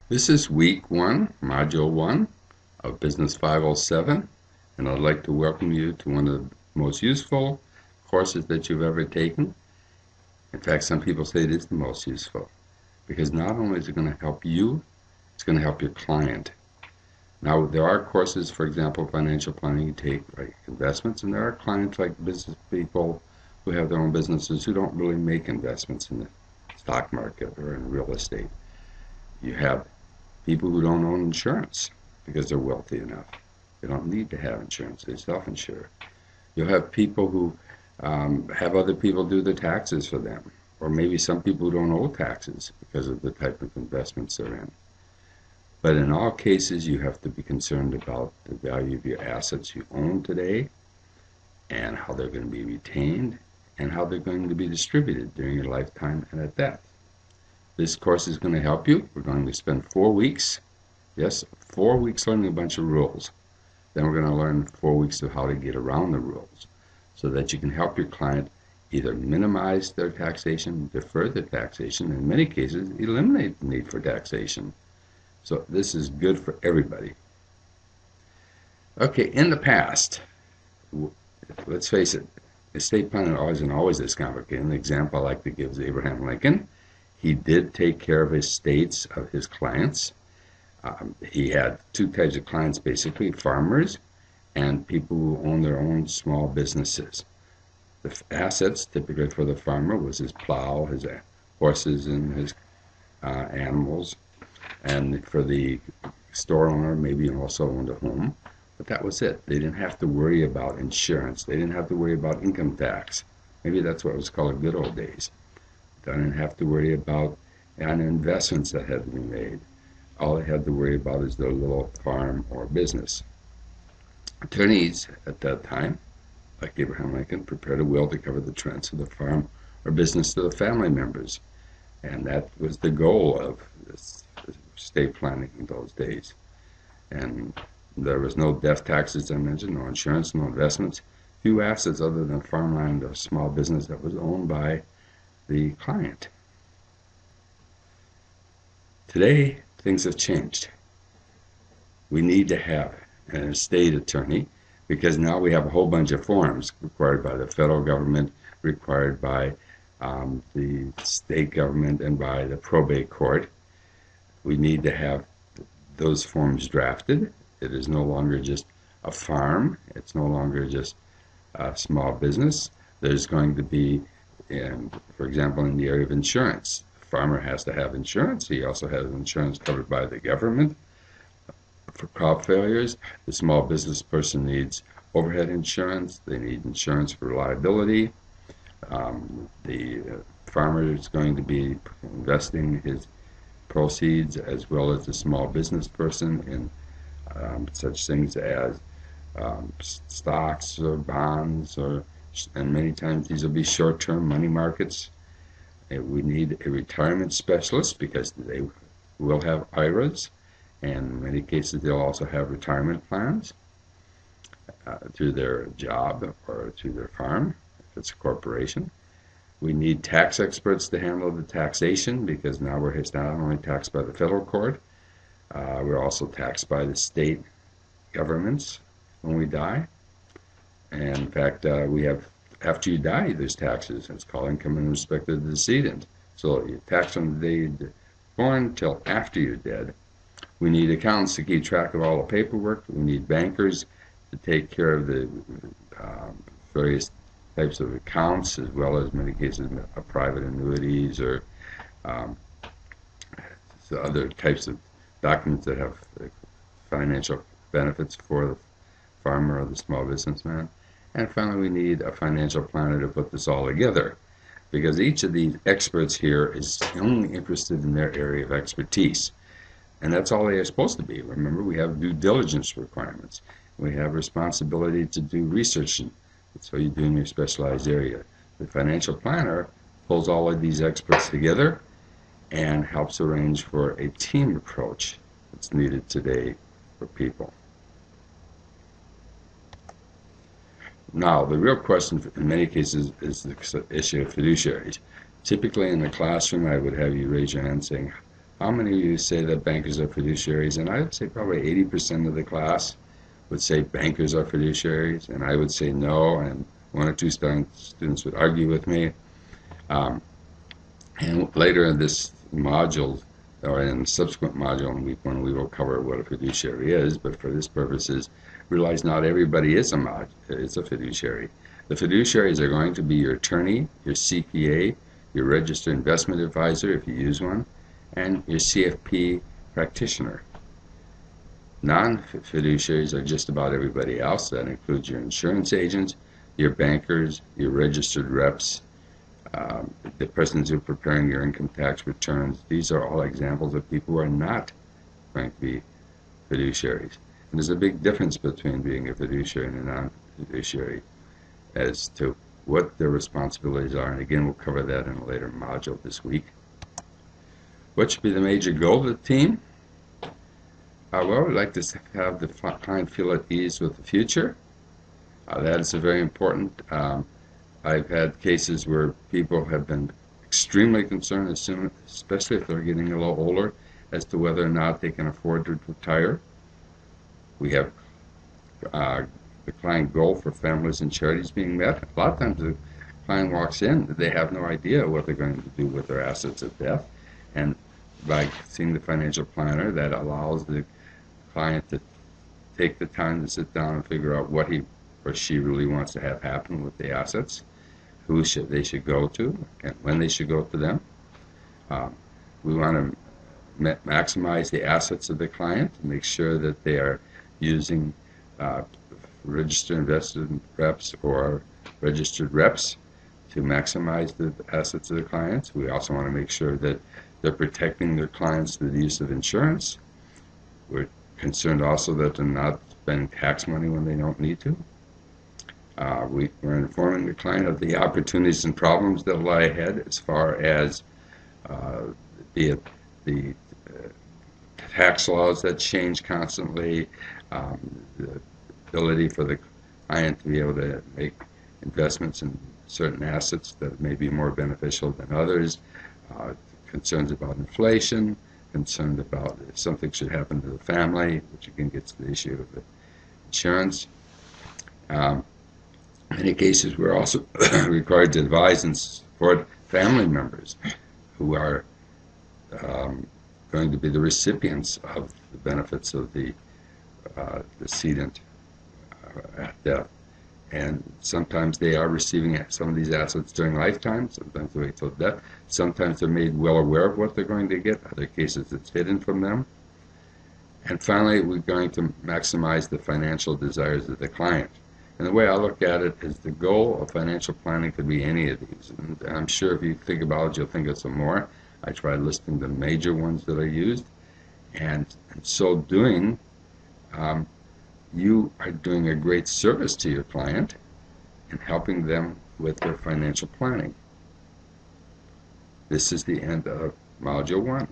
This is week 1, module 1 of Business 507, and I'd like to welcome you to one of the most useful courses that you've ever taken. In fact, some people say it is the most useful because not only is it going to help you, it's going to help your client. Now, there are courses, for example, financial planning you take, like investments, and there are clients like business people who have their own businesses who don't really make investments in the stock market or in real estate. You have people who don't own insurance because they're wealthy enough. They don't need to have insurance. They self-insure. You'll have people who have other people do the taxes for them, or maybe some people who don't owe taxes because of the type of investments they're in. But in all cases, you have to be concerned about the value of your assets you own today and how they're going to be retained and how they're going to be distributed during your lifetime and at death. This course is going to help you. We're going to spend 4 weeks, yes, 4 weeks learning a bunch of rules. Then we're going to learn 4 weeks of how to get around the rules so that you can help your client either minimize their taxation, defer their taxation, in many cases, eliminate the need for taxation. So this is good for everybody. Okay, in the past, let's face it, estate planning isn't always this complicated. An example I like to give is Abraham Lincoln. He did take care of estates of his clients. He had 2 types of clients, basically, farmers and people who own their own small businesses. The assets, typically for the farmer, was his plow, his horses, and his animals. And for the store owner, maybe also owned a home. But that was it. They didn't have to worry about insurance. They didn't have to worry about income tax. Maybe that's what was called good old days. They didn't have to worry about any investments that had to be made. All they had to worry about is their little farm or business. Attorneys at that time, like Abraham Lincoln, prepared a will to cover the transfer of the farm or business to the family members. And that was the goal of estate planning in those days. And there was no death tax, as I mentioned, no insurance, no investments, few assets other than farmland or small business that was owned by the client. Today, things have changed. We need to have an estate attorney because now we have a whole bunch of forms required by the federal government, required by the state government, and by the probate court. We need to have those forms drafted. It is no longer just a farm. It's no longer just a small business. There's going to be, for example, in the area of insurance, the farmer has to have insurance. He also has insurance covered by the government for crop failures. The small business person needs overhead insurance. They need insurance for liability. The farmer is going to be investing his proceeds as well as the small business person in such things as stocks or bonds, and many times these will be short-term money markets. We need a retirement specialist because they will have IRAs, and in many cases they'll also have retirement plans through their job or through their farm, if it's a corporation. We need tax experts to handle the taxation because now we're not only taxed by the federal court, we're also taxed by the state governments when we die. And in fact, we have, after you die, there's taxes. It's called income in respect of the decedent. So you tax from the day you're born till after you're dead. We need accountants to keep track of all the paperwork. We need bankers to take care of the various types of accounts, as well as many cases of private annuities or other types of documents that have financial benefits for the farmer or the small businessman. And finally, we need a financial planner to put this all together, because each of these experts here is only interested in their area of expertise. And that's all they are supposed to be. Remember, we have due diligence requirements. We have responsibility to do research, so you do in your specialized area. The financial planner pulls all of these experts together and helps arrange for a team approach that's needed today for people. Now, the real question in many cases is the issue of fiduciaries. Typically in the classroom, I would have you raise your hand saying, How many of you say that bankers are fiduciaries? And I would say probably 80% of the class would say bankers are fiduciaries, and I would say no, and one or two students would argue with me. Um, and later in this module, or in the subsequent module in week 1, we will cover what a fiduciary is, but for this purposes, realize not everybody is a fiduciary. The fiduciaries are going to be your attorney, your CPA, your registered investment advisor if you use one, and your CFP practitioner. Non-fiduciaries are just about everybody else. That includes your insurance agents, your bankers, your registered reps, the persons who are preparing your income tax returns. These are all examples of people who are not going to be fiduciaries. And there's a big difference between being a fiduciary and a non-fiduciary as to what their responsibilities are. And again, we'll cover that in a later module this week. What should be the major goal of the team? Well, we'd like to have the client feel at ease with the future. That is very important. I've had cases where people have been extremely concerned, especially if they're getting a little older, as to whether or not they can afford to retire. We have the client goal for families and charities being met. A lot of times the client walks in, they have no idea what they're going to do with their assets at death. And by seeing the financial planner, that allows the client to take the time to sit down and figure out what he or she really wants to have happen with the assets, who they should go to, and when they should go to them. We want to maximize the assets of the client, make sure that they are using registered investment reps or registered reps to maximize the assets of the clients. We also want to make sure that they're protecting their clients through the use of insurance. We're concerned also that they're not spending tax money when they don't need to. We're informing the client of the opportunities and problems that lie ahead as far as the tax laws that change constantly, the ability for the client to be able to make investments in certain assets that may be more beneficial than others, concerns about inflation, concerned about if something should happen to the family, which again gets to the issue of the insurance. In many cases, we're also required to advise and support family members who are going to be the recipients of the benefits of the decedent at death. And sometimes they are receiving some of these assets during lifetime, sometimes they wait till death, sometimes they're made well aware of what they're going to get, other cases it's hidden from them. And finally, we're going to maximize the financial desires of the client. And the way I look at it is the goal of financial planning could be any of these. And I'm sure if you think about it, you'll think of some more. I tried listing the major ones that are used. And in so doing, you are doing a great service to your client in helping them with their financial planning. This is the end of Module 1.